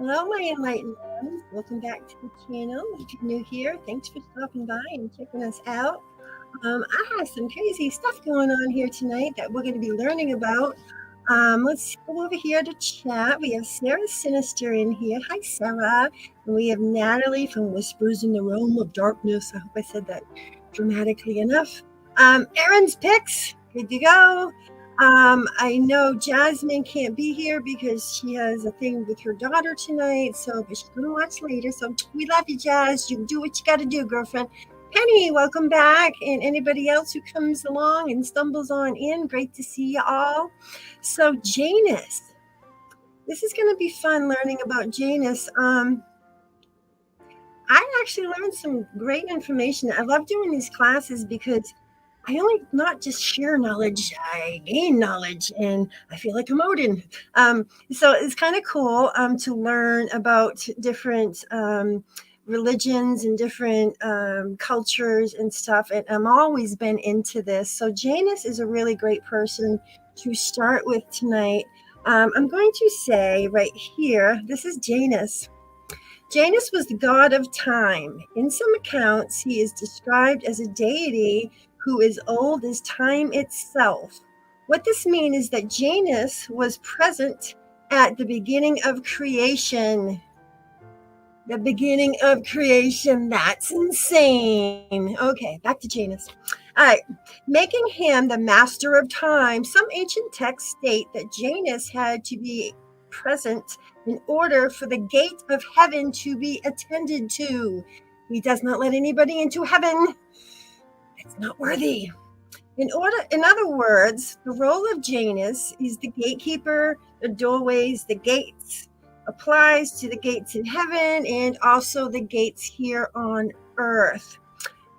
Hello, my enlightened ones. Welcome back to the channel. If you're new here, thanks for stopping by and checking us out. I have some crazy stuff going on here tonight that we're going to be learning about. Let's go over here to chat. We have Sarah Sinister in here. Hi, Sarah. And we have Natalie from Whispers in the Realm of Darkness. I hope I said that dramatically enough. Erin's Picks. Good to go. I know Jasmine can't be here because she has a thing with her daughter tonight, but she's going to watch later. So we love you, Jazz. You do what you got to do, girlfriend. Penny, welcome back. And anybody else who comes along and stumbles on in, great to see you all. So Janus, this is going to be fun learning about Janus. I actually learned some great information. I love doing these classes because I only not just share knowledge, I gain knowledge, and I feel like I'm Odin. So it's kind of cool to learn about different religions and different cultures and stuff. And I've always been into this. So Janus is a really great person to start with tonight. I'm going to say right here, this is Janus. Janus was the god of time. In some accounts, he is described as a deity who is old as time itself. What this means is that Janus was present at the beginning of creation. The beginning of creation. That's insane. Okay, back to Janus. All right, making him the master of time. Some ancient texts state that Janus had to be present in order for the gate of heaven to be attended to. He does not let anybody into heaven. It's not worthy. In other words, the role of Janus is the gatekeeper, the doorways, the gates. Applies to the gates in heaven and also the gates here on earth.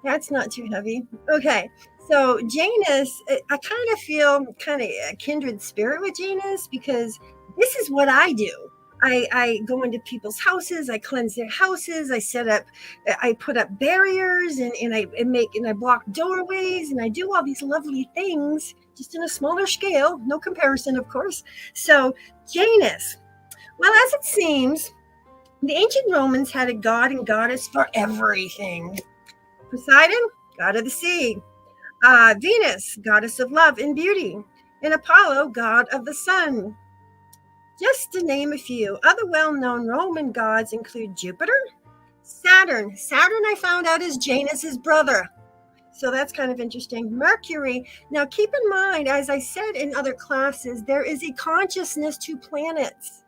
That's not too heavy. Okay, so Janus, I kind of feel kind of a kindred spirit with Janus because this is what I do. I go into people's houses, I cleanse their houses, I put up barriers and I block doorways and I do all these lovely things just in a smaller scale, no comparison, of course. So Janus, well, as it seems, the ancient Romans had a god and goddess for everything. Poseidon, god of the sea. Venus, goddess of love and beauty. And Apollo, god of the sun. Just to name a few, other well-known Roman gods include Jupiter, Saturn. Saturn, I found out, is Janus's brother. So that's kind of interesting. Mercury. Now, keep in mind, as I said in other classes, there is a consciousness to planets.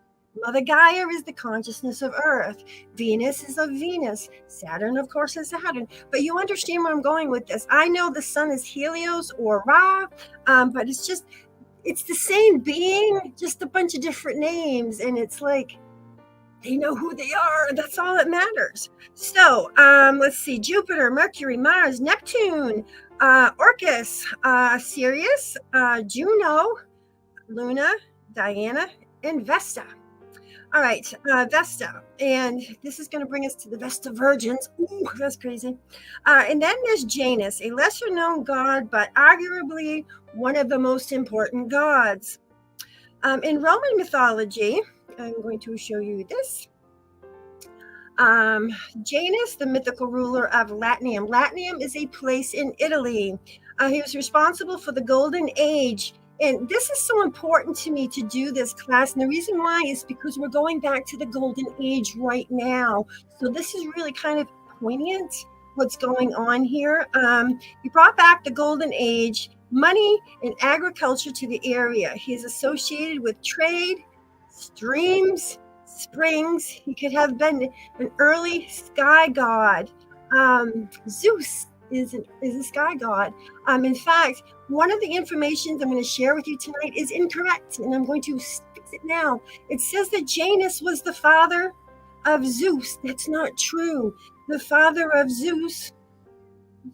Mother Gaia is the consciousness of Earth. Venus is of Venus. Saturn, of course, is Saturn. But you understand where I'm going with this. I know the sun is Helios or Ra, but it's the same being, just a bunch of different names. And it's like, they know who they are. That's all that matters. So let's see. Jupiter, Mercury, Mars, Neptune, Orcus, Sirius, Juno, Luna, Diana, and Vesta. All right, Vesta. And this is going to bring us to the Vesta Virgins. Ooh, that's crazy. And then there's Janus, a lesser known god, but arguably one of the most important gods. In Roman mythology, I'm going to show you this. Janus, the mythical ruler of Latium. Latium is a place in Italy. He was responsible for the Golden Age. And this is so important to me to do this class. And the reason why is because we're going back to the Golden Age right now. So this is really kind of poignant, what's going on here. He brought back the Golden Age, money and agriculture to the area. He is associated with trade, streams, springs. He could have been an early sky god. Zeus is a sky god. In fact, one of the informations I'm going to share with you tonight is incorrect, and I'm going to fix it now. It says that Janus was the father of Zeus. That's not true. The father of Zeus is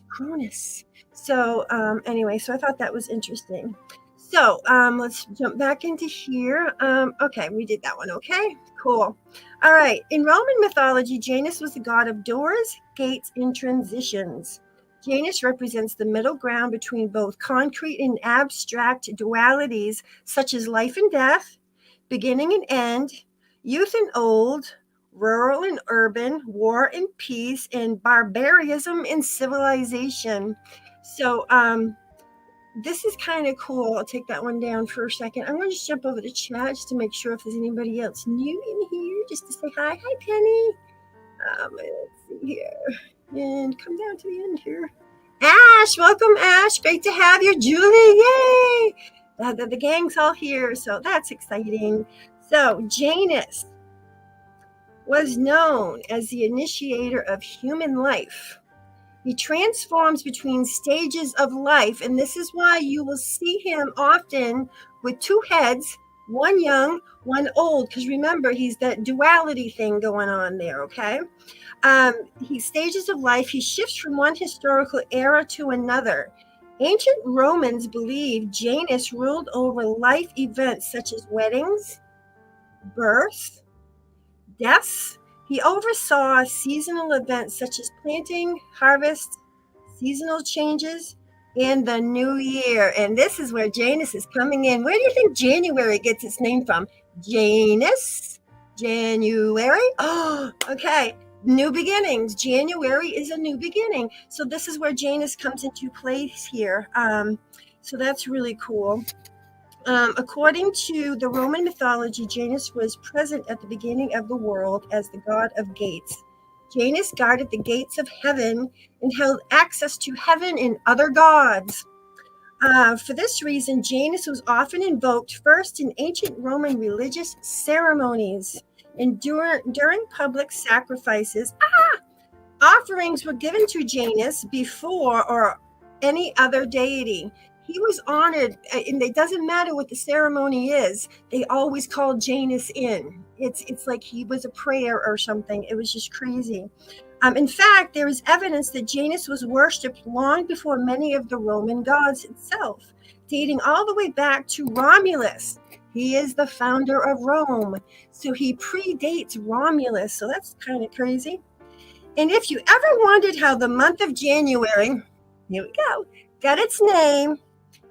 Cronus. So anyway, so I thought that was interesting. So let's jump back into here. Okay, we did that one. Okay, cool. All right. In Roman mythology, Janus was the god of doors, gates, and transitions. Janus represents the middle ground between both concrete and abstract dualities, such as life and death, beginning and end, youth and old, rural and urban, war and peace, and barbarism and civilization. So this is kind of cool. I'll take that one down for a second. I'm going to just jump over the chat just to make sure if there's anybody else new in here, just to say hi. Hi, Penny. Let's see here. And come down to the end here. Ash, welcome, Ash. Great to have you. Julie, yay. The gang's all here, so that's exciting. So Janus was known as the initiator of human life. He transforms between stages of life, and this is why you will see him often with two heads, one young, one old, because remember, he's that duality thing going on there, okay? He stages of life, he shifts from one historical era to another. Ancient Romans believed Janus ruled over life events such as weddings, birth, deaths. He oversaw seasonal events such as planting, harvest, seasonal changes, and the new year. And this is where Janus is coming in. Where do you think January gets its name from? Janus? January? Oh, okay. New beginnings. January is a new beginning. So this is where Janus comes into place here. So that's really cool. According to the Roman mythology, Janus was present at the beginning of the world as the god of gates. Janus guarded the gates of heaven and held access to heaven and other gods. For this reason, Janus was often invoked first in ancient Roman religious ceremonies and during public sacrifices. Offerings were given to Janus before or any other deity. He was honored, and it doesn't matter what the ceremony is, they always called Janus in. It's like he was a prayer or something. It was just crazy. In fact, there is evidence that Janus was worshipped long before many of the Roman gods itself, dating all the way back to Romulus. He is the founder of Rome, so he predates Romulus, so that's kind of crazy. And if you ever wondered how the month of January, here we go, got its name,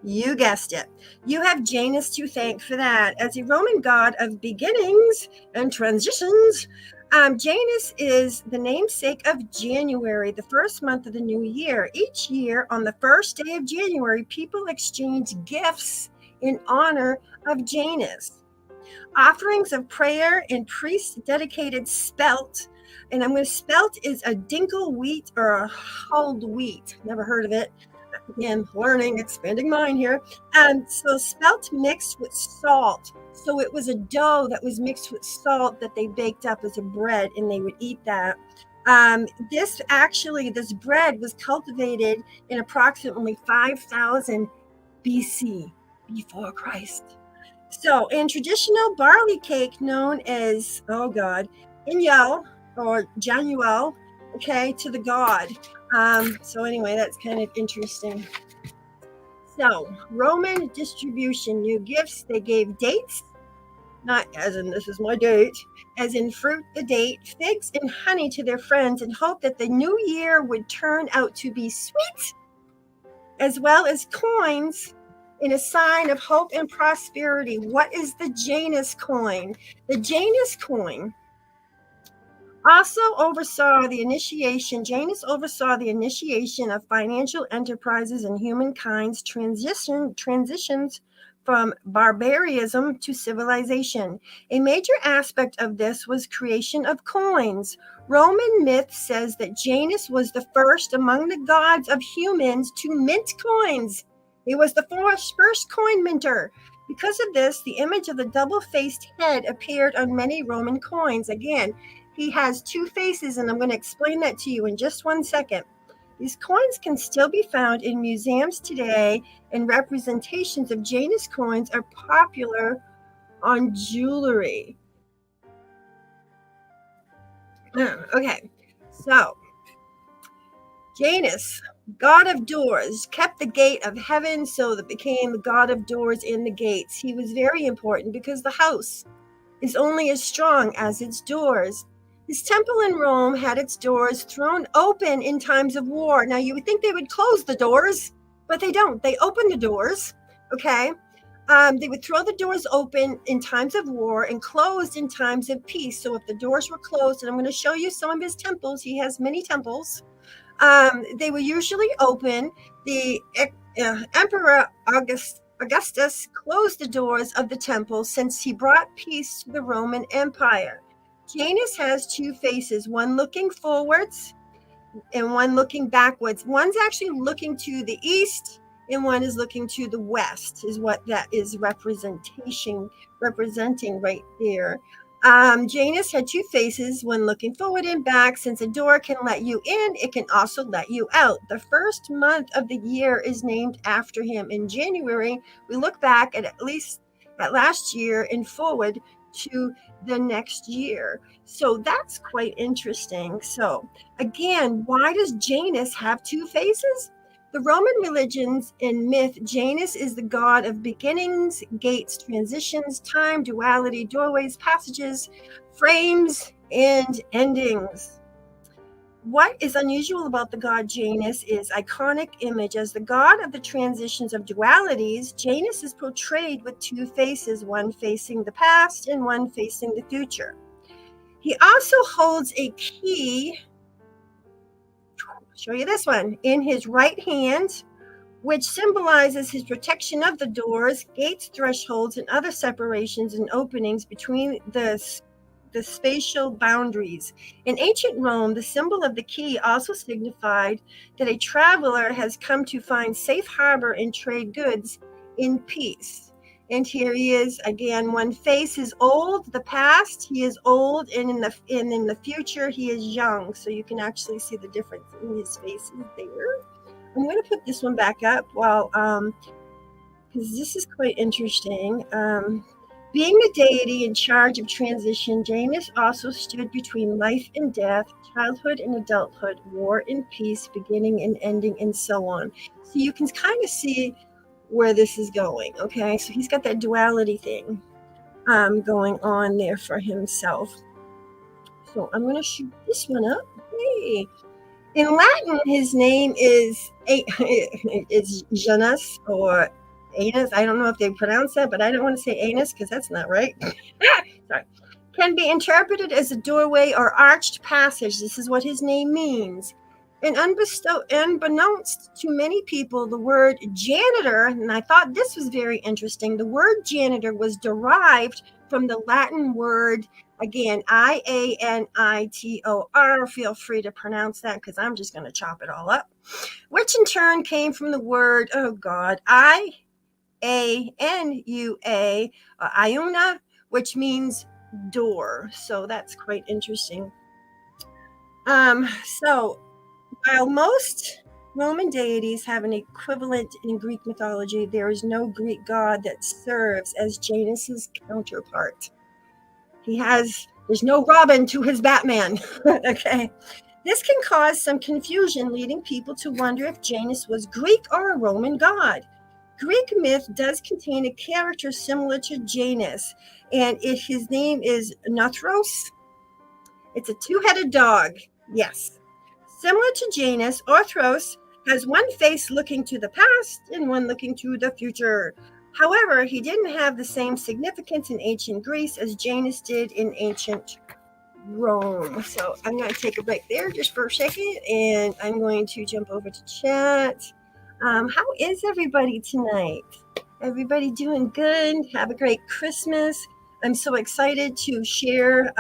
you guessed it. You have Janus to thank for that. As a Roman god of beginnings and transitions, Janus is the namesake of January, the first month of the new year. Each year, on the first day of January, people exchange gifts in honor of Janus. Offerings of prayer and priest-dedicated spelt, and I'm going to spelt is a dinkel wheat or a hulled wheat. Never heard of it. Again, learning, expanding mind here. So spelt mixed with salt. So it was a dough that was mixed with salt that they baked up as a bread, and they would eat that. This bread was cultivated in approximately 5,000 BC, before Christ. So, in traditional barley cake known as, Inyal or Januel, okay, to the god. So anyway, that's kind of interesting. So, Roman distribution, new gifts, they gave dates, not as in this is my date, as in fruit, the date, figs and honey to their friends and hoped that the new year would turn out to be sweet, as well as coins in a sign of hope and prosperity. What is the Janus coin? The Janus coin also oversaw the initiation. Janus oversaw the initiation of financial enterprises and humankind's transitions from barbarism to civilization. A major aspect of this was creation of coins. Roman myth says that Janus was the first among the gods of humans to mint coins. He was the first coin minter. Because of this, the image of the double-faced head appeared on many Roman coins. Again, he has two faces, and I'm going to explain that to you in just one second. These coins can still be found in museums today, and representations of Janus coins are popular on jewelry. Okay, so Janus, god of doors, kept the gate of heaven, so that became the god of doors in the gates. He was very important because the house is only as strong as its doors. His temple in Rome had its doors thrown open in times of war. Now, you would think they would close the doors, but they don't. They open the doors, okay? They would throw the doors open in times of war and closed in times of peace. So if the doors were closed, and I'm going to show you some of his temples, he has many temples. They were usually open. The Emperor Augustus closed the doors of the temple since he brought peace to the Roman Empire. Janus has two faces, one looking forwards and one looking backwards. One's actually looking to the east and one is looking to the west, is what that is representing right there. Janus had two faces, one looking forward and back. Since a door can let you in, it can also let you out. The first month of the year is named after him. In January, we look back at least at last year and forward to the next year. So that's quite interesting. So again, why does Janus have two faces? The Roman religions and myth, Janus is the god of beginnings, gates, transitions, time, duality, doorways, passages, frames, and endings. What is unusual about the god Janus is iconic image. As the god of the transitions of dualities, Janus is portrayed with two faces, one facing the past and one facing the future. He also holds a key, show you this one, in his right hand, which symbolizes his protection of the doors, gates, thresholds, and other separations and openings between the spatial boundaries. In ancient Rome, the symbol of the key also signified that a traveler has come to find safe harbor and trade goods in peace. And here he is again. One face is old, the past, he is old, and in the future he is young. So you can actually see the difference in his faces there. I'm going to put this one back up while because this is quite interesting. Being the deity in charge of transition, Janus also stood between life and death, childhood and adulthood, war and peace, beginning and ending, and so on. So you can kind of see where this is going. Okay, so he's got that duality thing going on there for himself. So I'm going to shoot this one up. Hey. In Latin, his name is Janus or Anus. I don't know if they pronounce that, but I don't want to say anus because that's not right. Sorry. Can be interpreted as a doorway or arched passage. This is what his name means. And unbeknownst to many people, the word janitor, and I thought this was very interesting, the word janitor was derived from the Latin word, again, Ianitor. Feel free to pronounce that because I'm just going to chop it all up, which in turn came from the word, oh God, Ianua, Iuna, which means door. So that's quite interesting. So while most Roman deities have an equivalent in Greek mythology, there is no Greek god that serves as Janus's counterpart. There's no Robin to his Batman. Okay. This can cause some confusion, leading people to wonder if Janus was Greek or a Roman god. Greek myth does contain a character similar to Janus, and his name is Nothros. It's a two-headed dog. Yes. Similar to Janus, Orthros has one face looking to the past and one looking to the future. However, he didn't have the same significance in ancient Greece as Janus did in ancient Rome. So I'm going to take a break there just for a second, and I'm going to jump over to chat. How is everybody tonight? Everybody doing good? Have a great Christmas. I'm so excited to share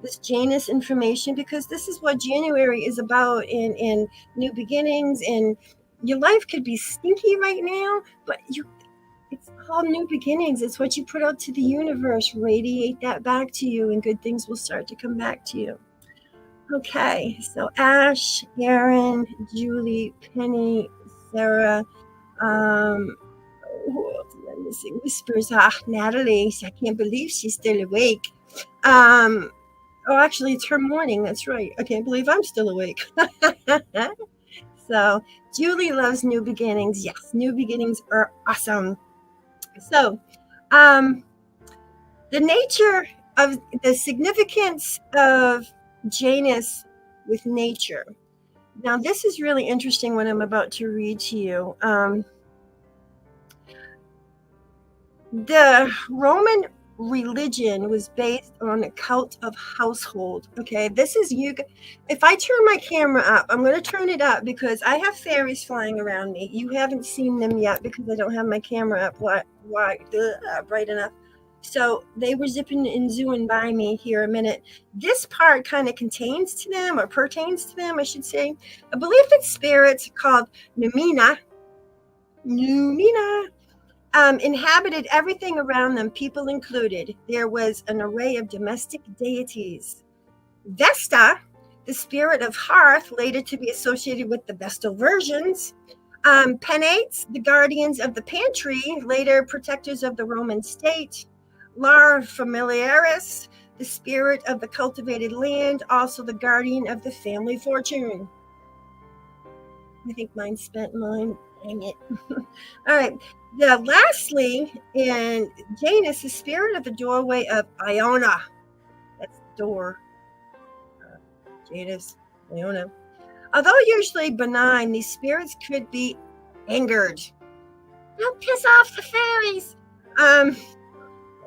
this Janus information because this is what January is about in new beginnings. And your life could be stinky right now, but it's all new beginnings. It's what you put out to the universe. Radiate that back to you, and good things will start to come back to you. Okay, so Ash, Aaron, Julie, Penny, Sarah, who else am I missing? Whispers, Natalie. I can't believe she's still awake. Actually, it's her morning. That's right. I can't believe I'm still awake. So, Julie loves new beginnings. Yes, new beginnings are awesome. So, the nature of the significance of Janus with nature. Now, this is really interesting what I'm about to read to you. The Roman religion was based on a cult of household. Okay, this is you. If I turn my camera up, I'm going to turn it up because I have fairies flying around me. You haven't seen them yet because I don't have my camera up bright enough. So they were zipping and zooing by me here a minute. This part kind of contains to them or pertains to them, I should say. I believe that spirits called Numina inhabited everything around them, people included. There was an array of domestic deities. Vesta, the spirit of hearth, later to be associated with the Vestal versions. Penates, the guardians of the pantry, later protectors of the Roman state. Lar familiaris, the spirit of the cultivated land, also the guardian of the family fortune. I think mine spent mine. Dang it. All right. Lastly, in Janus, the spirit of the doorway of Iona. That's the door. Janus, Iona. Although usually benign, these spirits could be angered. Don't piss off the fairies. Um,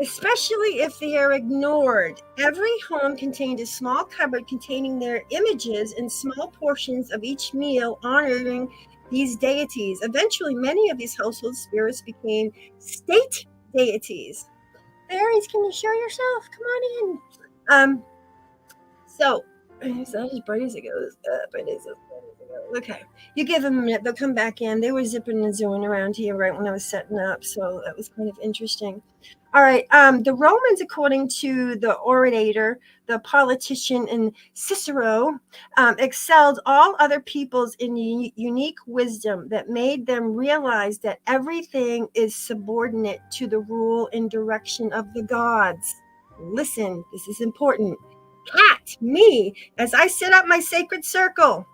Especially if they are ignored. Every home contained a small cupboard containing their images and small portions of each meal honoring these deities. Eventually, many of these household spirits became state deities. Fairies, can you show yourself? Come on in. So, it's not as bright as it goes up. It is as bright as it goes. Okay. You give them a minute, they'll come back in. They were zipping and zooing around here right when I was setting up, so that was kind of interesting. All right. The Romans, according to the orator, the politician, and Cicero, excelled all other peoples in unique wisdom that made them realize that everything is subordinate to the rule and direction of the gods. Listen, this is important. Cat, me, as I set up my sacred circle.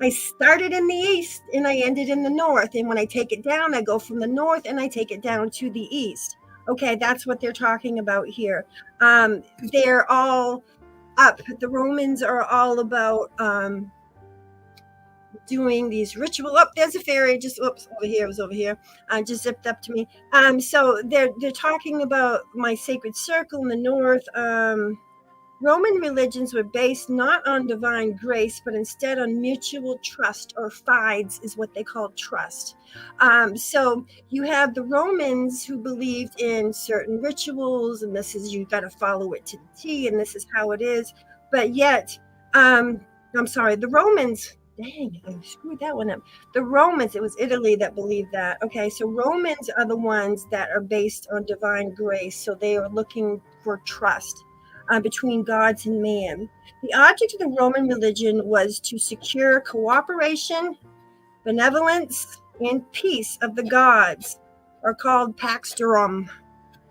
I started in the east and I ended in the north. And when I take it down, I go from the north and I take it down to the east. Okay, that's what they're talking about here. They're all up. The Romans are all about doing these ritual. Oh, there's a fairy. Just oops, over here. It was over here. Just zipped up to me. So they're talking about my sacred circle in the north. Roman religions were based not on divine grace, but instead on mutual trust, or fides is what they called trust. So you have the Romans who believed in certain rituals, and this is, you got to follow it to the T, and this is how it is. But yet, I'm sorry, the Romans, dang, I screwed that one up. The Romans, it was Italy that believed that. Okay, so Romans are the ones that are based on divine grace, so they are looking for trust between gods and man. The object of the Roman religion was to secure cooperation, benevolence, and peace of the gods, are called paxterum.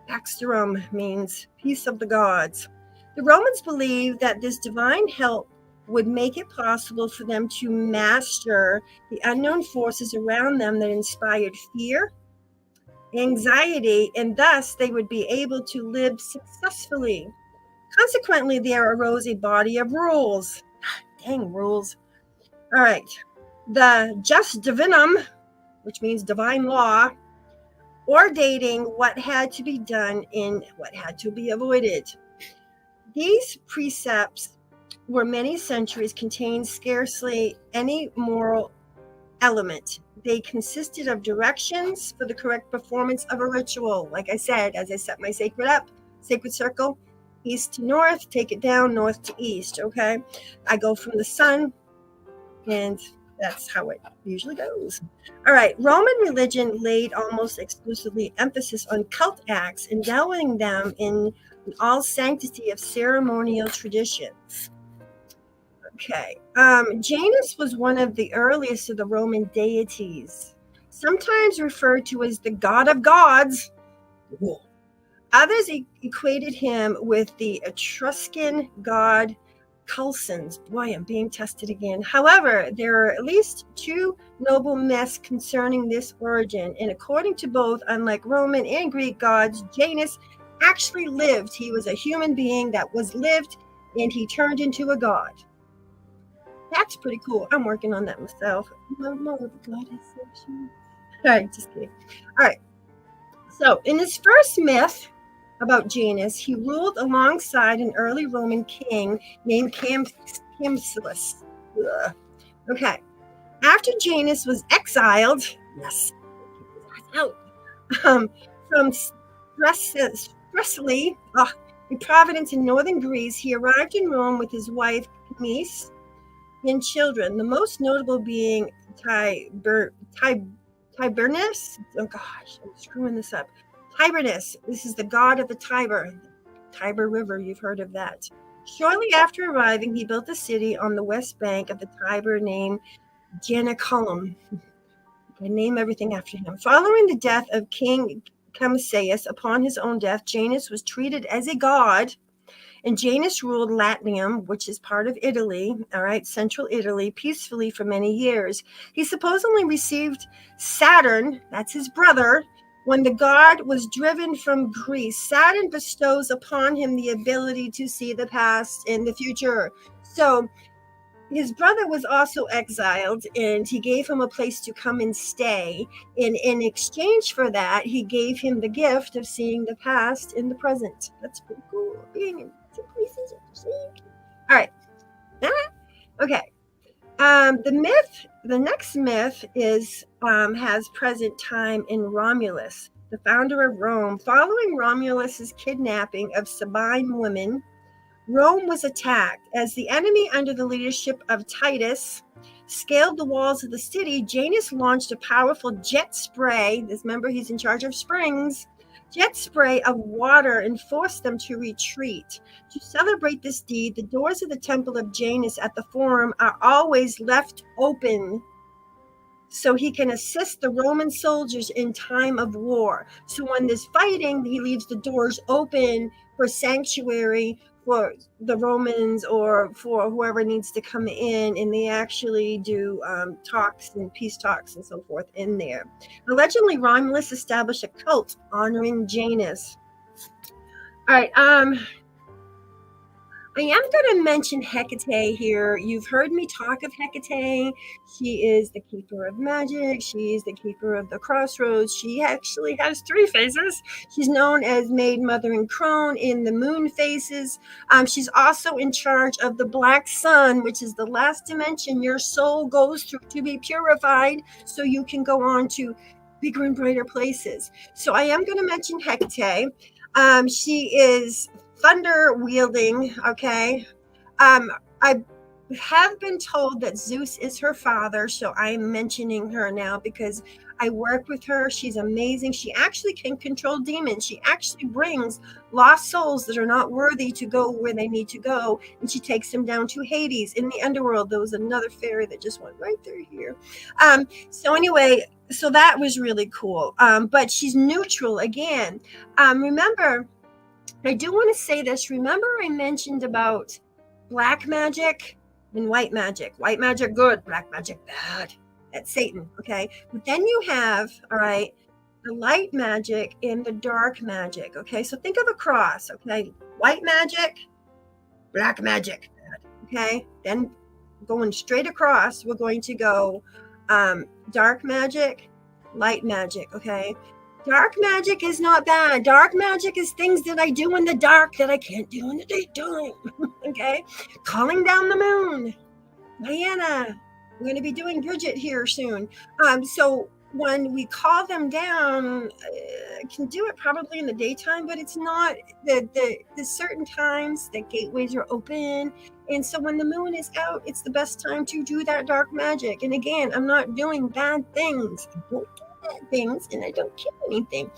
Paxterum means peace of the gods. The Romans believed that this divine help would make it possible for them to master the unknown forces around them that inspired fear, anxiety, and thus they would be able to live successfully. Consequently, there arose a body of rules. Dang, rules. All right. The jus divinum, which means divine law, ordaining what had to be done and what had to be avoided. These precepts were many centuries contained scarcely any moral element. They consisted of directions for the correct performance of a ritual. Like I said, as I set my sacred circle, east to north, take it down, north to east. Okay. I go from the sun, and that's how it usually goes. All right. Roman religion laid almost exclusively emphasis on cult acts, endowing them in all sanctity of ceremonial traditions. Okay. Janus was one of the earliest of the Roman deities, sometimes referred to as the god of gods. Others equated him with the Etruscan god Culsons. Boy, I'm being tested again. However, there are at least two noble myths concerning this origin, and according to both, unlike Roman and Greek gods, Janus actually lived. He was a human being that was lived, and he turned into a god. That's pretty cool. I'm working on that myself. All right, just kidding. All right. So, in his first myth about Janus, he ruled alongside an early Roman king named Camillus. Okay. After Janus was exiled, yes, out from Thessaly, a province in northern Greece, he arrived in Rome with his wife Camille and children. The most notable being Tiberinus. Oh gosh, I'm screwing this up. Tiberinus. This is the god of the Tiber River. You've heard of that. Shortly after arriving, he built a city on the west bank of the Tiber named Janiculum. I name everything after him. Following the death of King Camillus, upon his own death, Janus was treated as a god, and Janus ruled Latium, which is part of Italy, all right, central Italy, peacefully for many years. He supposedly received Saturn, that's his brother, when the god was driven from Greece. Saturn bestows upon him the ability to see the past and the future. So his brother was also exiled, and he gave him a place to come and stay. And in exchange for that, he gave him the gift of seeing the past and the present. That's pretty cool. Being in two places at the same time. All right. Okay. The next myth is has present time in Romulus, the founder of Rome. Following Romulus's kidnapping of Sabine women, Rome was attacked. As the enemy, under the leadership of Titus, scaled the walls of the city, Janus launched a powerful jet spray. Remember, he's in charge of springs. Jet spray of water and forced them to retreat. To celebrate this deed, the doors of the temple of Janus at the Forum are always left open so he can assist the Roman soldiers in time of war. So when there's fighting, he leaves the doors open for sanctuary for the Romans or for whoever needs to come in, and they actually do talks and peace talks and so forth in there. Allegedly, Romulus established a cult honoring Janus. All right, I am going to mention Hecate here. You've heard me talk of Hecate. She is the keeper of magic. She is the keeper of the crossroads. She actually has 3 phases. She's known as Maid, Mother, and Crone in the moon phases. She's also in charge of the black sun, which is the last dimension your soul goes through to be purified so you can go on to bigger and brighter places. So I am going to mention Hecate. She is thunder wielding. Okay. I have been told that Zeus is her father, so I'm mentioning her now because I work with her. She's amazing. She actually can control demons. She actually brings lost souls that are not worthy to go where they need to go, and she takes them down to Hades in the underworld. There was another fairy that just went right through here. So anyway, so that was really cool. But she's neutral again. Remember, I do want to say this. Remember, I mentioned about black magic and white magic. White magic, good. Black magic, bad. That's Satan, okay? But then you have, all right, the light magic and the dark magic, okay? So think of a cross, okay? White magic, black magic, bad, okay? Then going straight across, we're going to go dark magic, light magic, okay? Dark magic is not bad. Dark magic is things that I do in the dark that I can't do in the daytime. Okay? Calling down the moon. Diana, we're going to be doing Bridget here soon. So when we call them down, I can do it probably in the daytime, but it's not the certain times that gateways are open. And so when the moon is out, it's the best time to do that dark magic. And again, I'm not doing bad things. I don't do bad things, and I don't kill anything.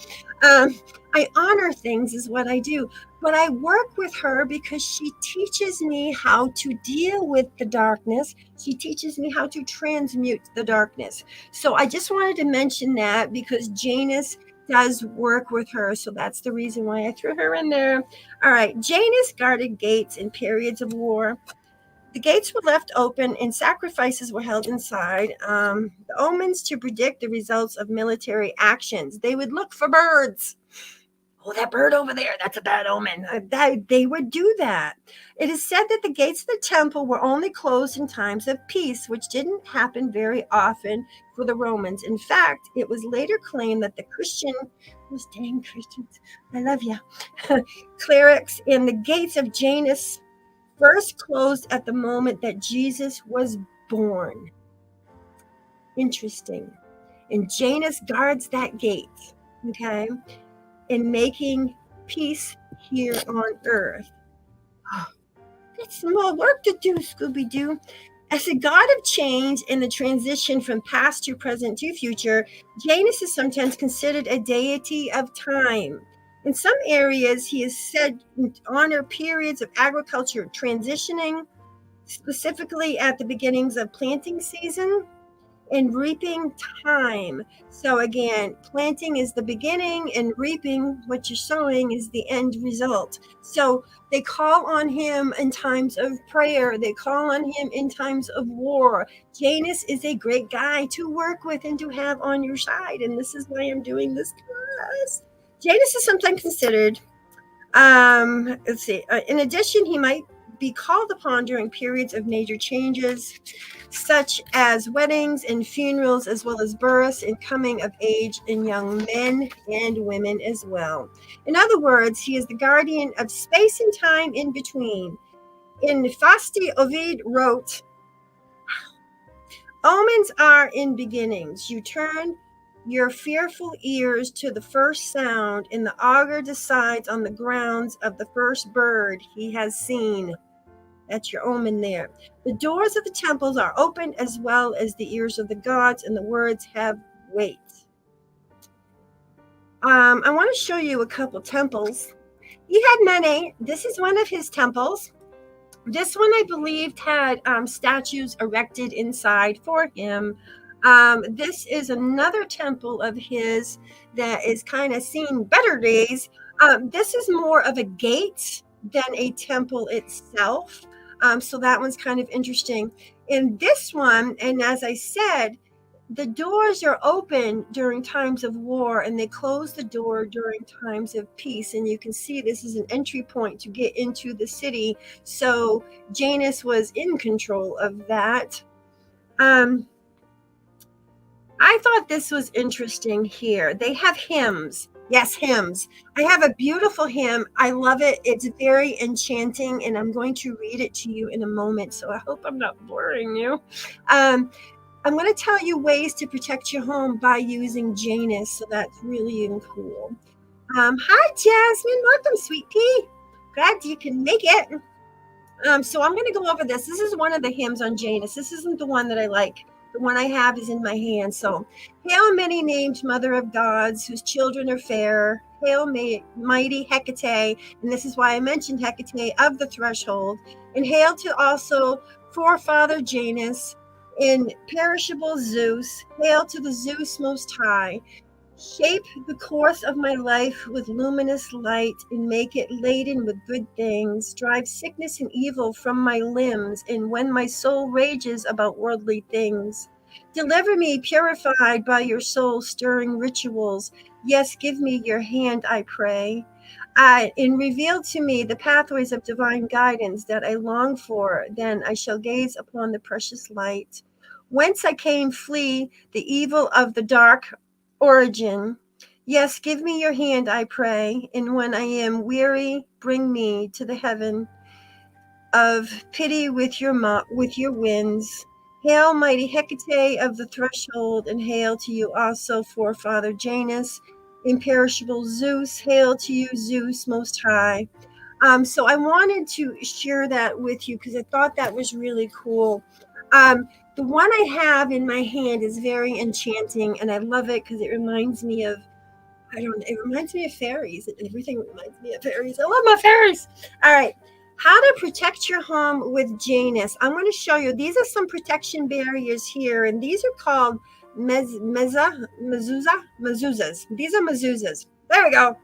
I honor things is what I do. But I work with her because she teaches me how to deal with the darkness. She teaches me how to transmute the darkness. So I just wanted to mention that because Janus does work with her. So that's the reason why I threw her in there. All right. Janus guarded gates in periods of war. The gates were left open and sacrifices were held inside. The omens to predict the results of military actions. They would look for birds. oh, that bird over there, that's a bad omen. They would do that. It is said that the gates of the temple were only closed in times of peace, which didn't happen very often for the Romans. In fact, it was later claimed that the those dang Christians, I love you, clerics in the gates of Janus first closed at the moment that Jesus was born. Interesting. And Janus guards that gate, okay, in making peace here on earth. Oh, that's some more work to do, Scooby-Doo. As a god of change in the transition from past to present to future, Janus is sometimes considered a deity of time. In some areas, he is said to honor periods of agriculture transitioning, specifically at the beginnings of planting season and reaping time. So again, planting is the beginning and reaping what you're sowing is the end result. So they call on him in times of prayer. They call on him in times of war. Janus is a great guy to work with and to have on your side. And this is why I'm doing this class. Janus is sometimes considered, let's see, in addition, he might be called upon during periods of major changes, such as weddings and funerals, as well as births and coming of age in young men and women as well. In other words, he is the guardian of space and time in between. In Fasti, Ovid wrote, omens are in beginnings. You turn your fearful ears to the first sound, and the augur decides on the grounds of the first bird he has seen. That's your omen there. The doors of the temples are open as well as the ears of the gods, and the words have weight. I want to show you a couple temples. He had many. This is one of his temples. This one, I believed, had statues erected inside for him. This is another temple of his that is kind of seen better days. This is more of a gate than a temple itself. So that one's kind of interesting. In this one, and as I said, the doors are open during times of war and they close the door during times of peace. And you can see this is an entry point to get into the city. So Janus was in control of that. I thought this was interesting here. They have hymns. Yes, hymns. I have a beautiful hymn. I love it. It's very enchanting, and I'm going to read it to you in a moment. So I hope I'm not boring you. I'm going to tell you ways to protect your home by using Janus. So that's really cool. Hi, Jasmine. Welcome, sweet pea. Glad you can make it. So I'm going to go over this. This is one of the hymns on Janus. This isn't the one that I like. The one I have is in my hand. So, hail many named mother of gods, whose children are fair. Hail mighty Hecate, and this is why I mentioned Hecate of the threshold. And hail to also forefather Janus, imperishable Zeus. Hail to the Zeus most high. Shape the course of my life with luminous light and make it laden with good things. Drive sickness and evil from my limbs, and when my soul rages about worldly things. Deliver me purified by your soul stirring rituals. Yes, give me your hand, I pray. And reveal to me the pathways of divine guidance that I long for. Then I shall gaze upon the precious light. Whence I came, flee the evil of the dark origin. Yes, give me your hand, I pray, and when I am weary, bring me to the heaven of pity with your winds. Hail, mighty Hecate of the threshold, and hail to you also, forefather Janus, imperishable Zeus. Hail to you, Zeus most high. So I wanted to share that with you because I thought that was really cool. The one I have in my hand is very enchanting, and I love it because it reminds me of, it reminds me of fairies. Everything reminds me of fairies. I love my fairies. All right. How to protect your home with Janus. I'm going to show you. These are some protection barriers here, and these are called mezuzahs. These are mezuzahs. There we go.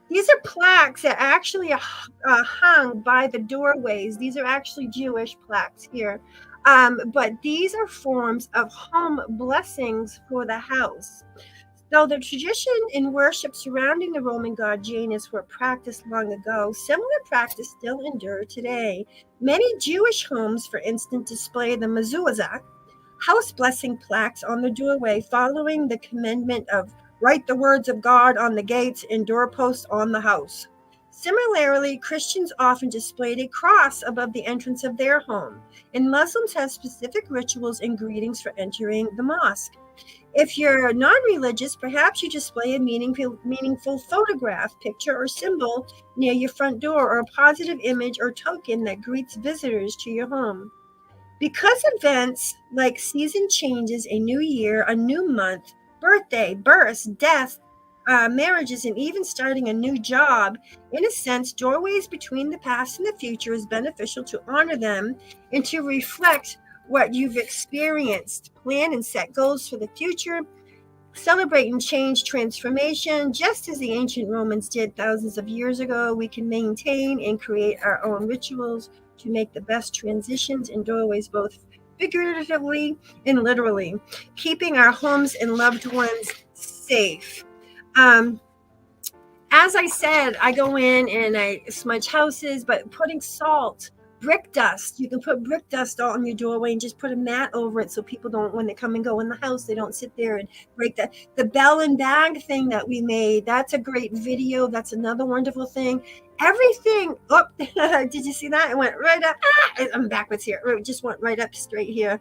These are plaques that actually are hung by the doorways. These are actually Jewish plaques here. But these are forms of home blessings for the house. Though the tradition and worship surrounding the Roman god Janus were practiced long ago, similar practice still endure today. Many Jewish homes, for instance, display the mezuzah, house blessing plaques on the doorway following the commandment of write the words of God on the gates and doorposts on the house. Similarly, Christians often displayed a cross above the entrance of their home, and Muslims have specific rituals and greetings for entering the mosque. If you're non-religious, perhaps you display a meaningful photograph, picture, or symbol near your front door, or a positive image or token that greets visitors to your home. Because events like season changes, a new year, a new month, birthday, births, death, marriages, and even starting a new job, in a sense, doorways between the past and the future is beneficial to honor them and to reflect what you've experienced, plan and set goals for the future, celebrate and change transformation, just as the ancient Romans did thousands of years ago. We can maintain and create our own rituals to make the best transitions in doorways, both figuratively and literally, keeping our homes and loved ones safe. Um, as I said, I go in and I smudge houses, but putting salt, brick dust, you can put brick dust on your doorway and just put a mat over it so people don't, when they come and go in the house, they don't sit there and break that. The bell and bag thing that we made, that's a great video. That's another wonderful thing. Everything, oh, did you see that? It went right up. I'm backwards here. It just went right up straight here.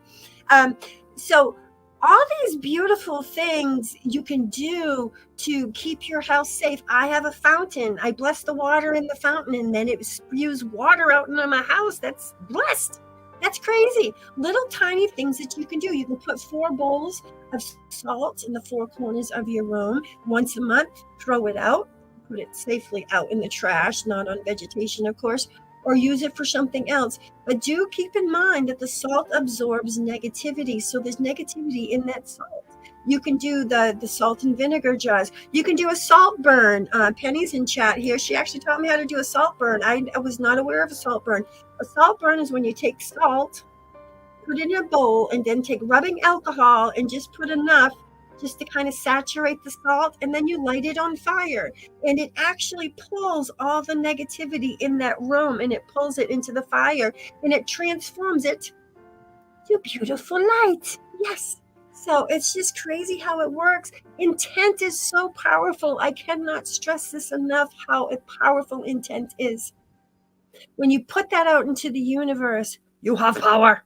So all these beautiful things you can do to keep your house safe. I have a fountain. I bless the water in the fountain and then it spews water out into my house. That's blessed. That's crazy. Little tiny things that you can do. You can put 4 bowls of salt in the 4 corners of your room once a month, throw it out, put it safely out in the trash, not on vegetation, of course, or use it for something else. But do keep in mind that the salt absorbs negativity. So there's negativity in that salt. You can do the salt and vinegar jars. You can do a salt burn. Penny's in chat here. She actually taught me how to do a salt burn. I was not aware of a salt burn. A salt burn is when you take salt, put it in a bowl, and then take rubbing alcohol and just put enough just to kind of saturate the salt, and then you light it on fire, and it actually pulls all the negativity in that room, and it pulls it into the fire, and it transforms it to beautiful light. Yes. So it's just crazy how it works. Intent is so powerful. I cannot stress this enough, how powerful intent is. When you put that out into the universe, you have power.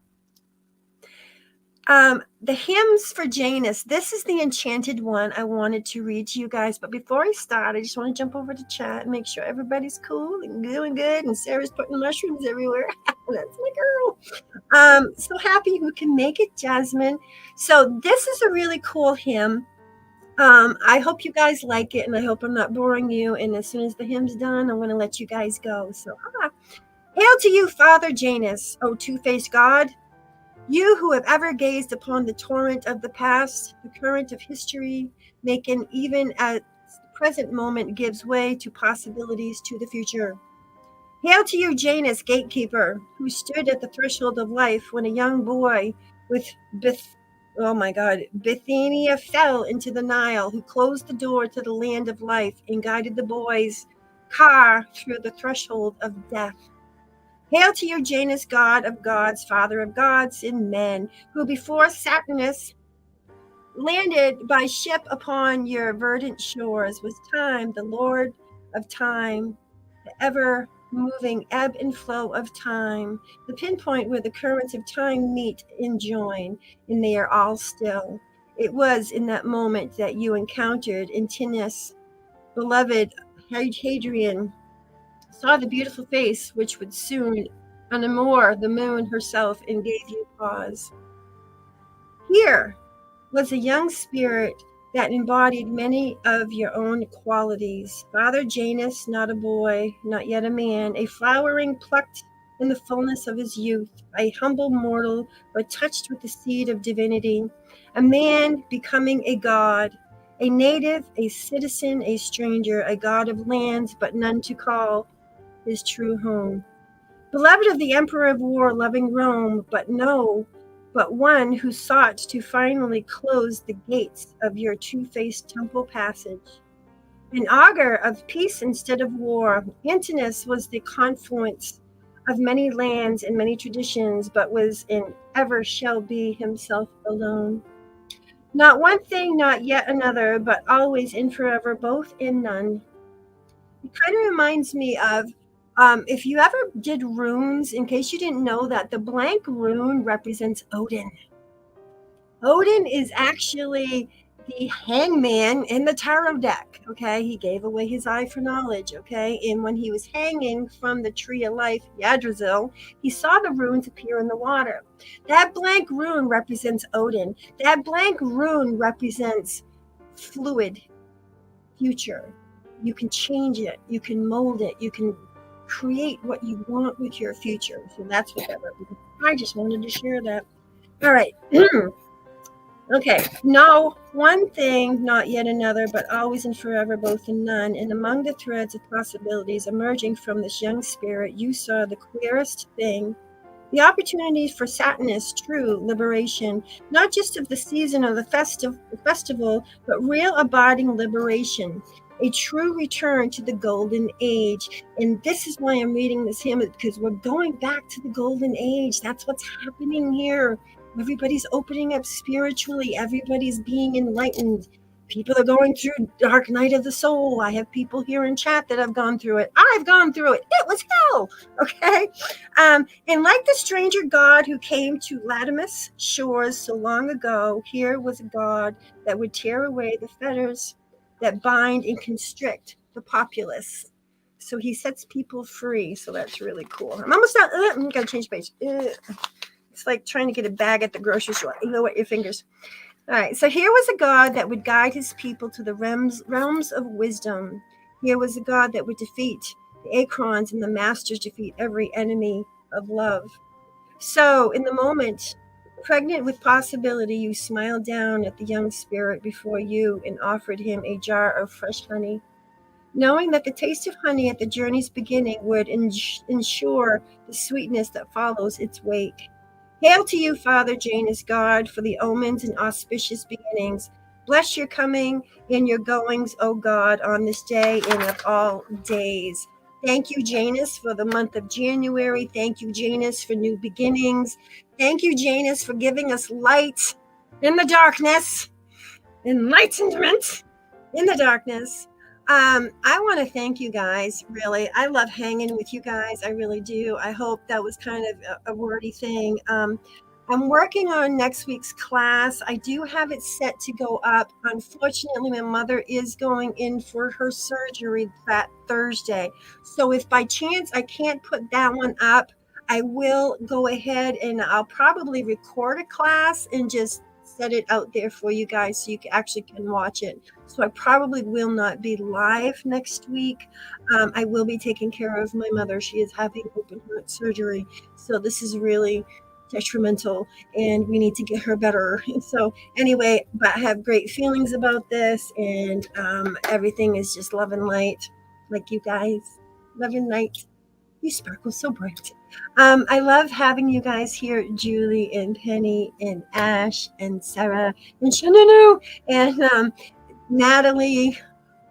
The hymns for Janus. This is the enchanted one I wanted to read to you guys. But before I start, I just want to jump over to chat and make sure everybody's cool and doing good. And Sarah's putting mushrooms everywhere. That's my girl. So happy we can make it, Jasmine. So this is a really cool hymn. I hope you guys like it, and I hope I'm not boring you. And as soon as the hymn's done, I'm going to let you guys go. So, hail to you, Father Janus, O two-faced God. You who have ever gazed upon the torrent of the past, the current of history, making even at the present moment gives way to possibilities to the future. Hail to you, Janus, gatekeeper, who stood at the threshold of life when a young boy with Bithynia fell into the Nile, who closed the door to the land of life and guided the boy's car through the threshold of death. Hail to you, Janus, god of gods, father of gods and men, who before Saturnus landed by ship upon your verdant shores, was time, the lord of time, the ever-moving ebb and flow of time, the pinpoint where the currents of time meet and join, and they are all still. It was in that moment that you encountered Antinous, beloved Hadrian, saw the beautiful face which would soon unmoor the moon herself, and gave you pause. Here was a young spirit that embodied many of your own qualities. Father Janus, not a boy, not yet a man, a flowering plucked in the fullness of his youth, a humble mortal, but touched with the seed of divinity, a man becoming a god, a native, a citizen, a stranger, a god of lands, but none to call his true home. Beloved of the Emperor of War, loving Rome, but no, but one who sought to finally close the gates of your two-faced temple passage. An augur of peace instead of war, Antinous was the confluence of many lands and many traditions, but was and ever shall be himself alone. Not one thing, not yet another, but always and forever, both in none. It kind of reminds me of if you ever did runes, in case you didn't know that, the blank rune represents Odin. Odin is actually the hangman in the tarot deck. Okay, he gave away his eye for knowledge. Okay, and when he was hanging from the tree of life, Yggdrasil, he saw the runes appear in the water. That blank rune represents Odin. That blank rune represents fluid future. You can change it, you can mold it, you can create what you want with your future. So that's what that represents. I just wanted to share that. All right. Okay, no, one thing, not yet another, but always and forever, both in none. And among the threads of possibilities emerging from this young spirit, you saw the queerest thing, the opportunities for Satanist true liberation, not just of the season of the festival, but real abiding liberation, a true return to the golden age. And this is why I'm reading this hymn, because we're going back to the golden age. That's what's happening here. Everybody's opening up spiritually. Everybody's being enlightened. People are going through dark night of the soul. I have people here in chat that have gone through it. I've gone through it. It was hell. Okay. And like the stranger God who came to Latimus shores so long ago, here was a God that would tear away the fetters that bind and constrict the populace. So he sets people free. So that's really cool. I'm almost done. I'm going to change page. It's like trying to get a bag at the grocery store. You know what, your fingers. All right. So here was a God that would guide his people to the realms of wisdom. Here was a God that would defeat the Acrons and the Masters, defeat every enemy of love. So in the moment, pregnant with possibility, you smiled down at the young spirit before you and offered him a jar of fresh honey, knowing that the taste of honey at the journey's beginning would ensure the sweetness that follows its wake. Hail to you, Father Janus, God, for the omens and auspicious beginnings. Bless your coming and your goings, O God, on this day and of all days. Thank you, Janus, for the month of January. Thank you, Janus, for new beginnings. Thank you, Janus, for giving us light in the darkness, enlightenment in the darkness. I want to thank you guys, really. I love hanging with you guys. I really do. I hope that was kind of a wordy thing. I'm working on next week's class. I do have it set to go up. Unfortunately, my mother is going in for her surgery that Thursday. So if by chance I can't put that one up, I will go ahead and I'll probably record a class and just set it out there for you guys so you actually can watch it. So I probably will not be live next week. I will be taking care of my mother. She is having open heart surgery. So this is really detrimental and we need to get her better. So anyway, but I have great feelings about this and everything is just love and light, like you guys. Love and light. You sparkle so bright. I love having you guys here, Julie and Penny and Ash and Sarah and Shananu and Natalie.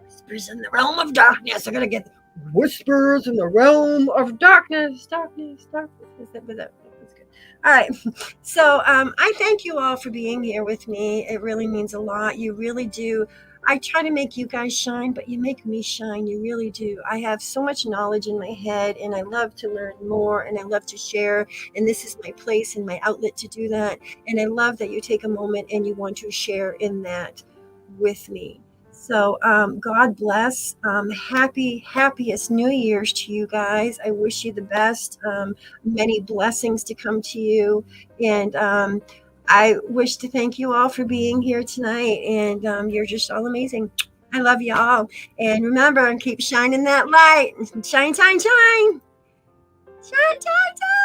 Whispers in the realm of darkness. I'm gonna get whispers in the realm of darkness. Darkness. That was good. All right. So I thank you all for being here with me. It really means a lot. You really do. I try to make you guys shine, but you make me shine. You really do. I have so much knowledge in my head, and I love to learn more, and I love to share. And this is my place and my outlet to do that. And I love that you take a moment and you want to share in that with me. So God bless. Happiest New Year's to you guys. I wish you the best. Many blessings to come to you. And I wish to thank you all for being here tonight. And you're just all amazing. I love you all. And remember, keep shining that light. Shine, shine, shine. Shine, shine, shine.